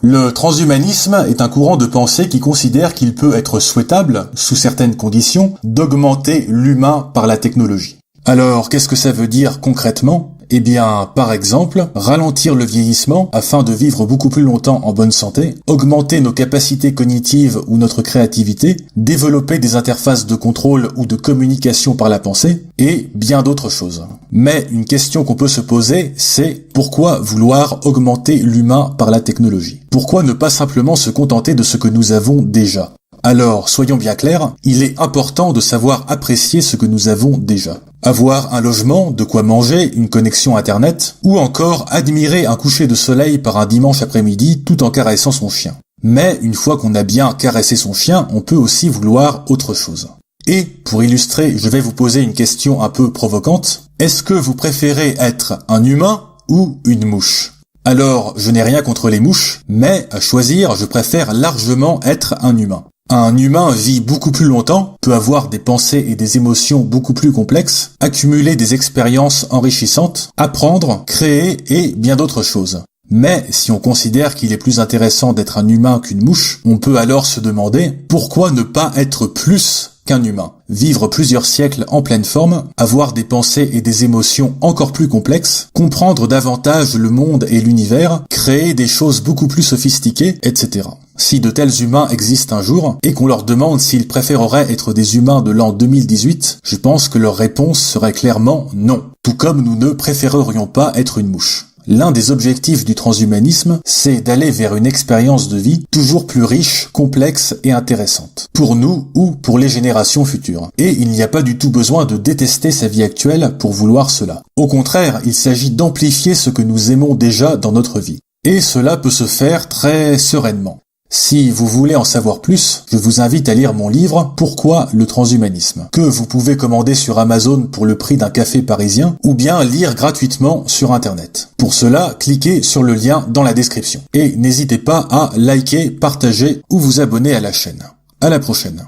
Le transhumanisme est un courant de pensée qui considère qu'il peut être souhaitable, sous certaines conditions, d'augmenter l'humain par la technologie. Alors, qu'est-ce que ça veut dire concrètement ? Eh bien, par exemple, ralentir le vieillissement afin de vivre beaucoup plus longtemps en bonne santé, augmenter nos capacités cognitives ou notre créativité, développer des interfaces de contrôle ou de communication par la pensée, et bien d'autres choses. Mais une question qu'on peut se poser, c'est pourquoi vouloir augmenter l'humain par la technologie ? Pourquoi ne pas simplement se contenter de ce que nous avons déjà ? Alors, soyons bien clairs, il est important de savoir apprécier ce que nous avons déjà. Avoir un logement, de quoi manger, une connexion Internet, ou encore admirer un coucher de soleil par un dimanche après-midi tout en caressant son chien. Mais une fois qu'on a bien caressé son chien, on peut aussi vouloir autre chose. Et, pour illustrer, je vais vous poser une question un peu provocante. Est-ce que vous préférez être un humain ou une mouche ? Alors, je n'ai rien contre les mouches, mais à choisir, je préfère largement être un humain. Un humain vit beaucoup plus longtemps, peut avoir des pensées et des émotions beaucoup plus complexes, accumuler des expériences enrichissantes, apprendre, créer et bien d'autres choses. Mais si on considère qu'il est plus intéressant d'être un humain qu'une mouche, on peut alors se demander pourquoi ne pas être plus qu'un humain, vivre plusieurs siècles en pleine forme, avoir des pensées et des émotions encore plus complexes, comprendre davantage le monde et l'univers, créer des choses beaucoup plus sophistiquées, etc. Si de tels humains existent un jour, et qu'on leur demande s'ils préféreraient être des humains de l'an 2018, je pense que leur réponse serait clairement non. Tout comme nous ne préférerions pas être une mouche. L'un des objectifs du transhumanisme, c'est d'aller vers une expérience de vie toujours plus riche, complexe et intéressante, pour nous ou pour les générations futures. Et il n'y a pas du tout besoin de détester sa vie actuelle pour vouloir cela. Au contraire, il s'agit d'amplifier ce que nous aimons déjà dans notre vie. Et cela peut se faire très sereinement. Si vous voulez en savoir plus, je vous invite à lire mon livre « Pourquoi le transhumanisme ?», que vous pouvez commander sur Amazon pour le prix d'un café parisien, ou bien lire gratuitement sur Internet. Pour cela, cliquez sur le lien dans la description. Et n'hésitez pas à liker, partager ou vous abonner à la chaîne. À la prochaine.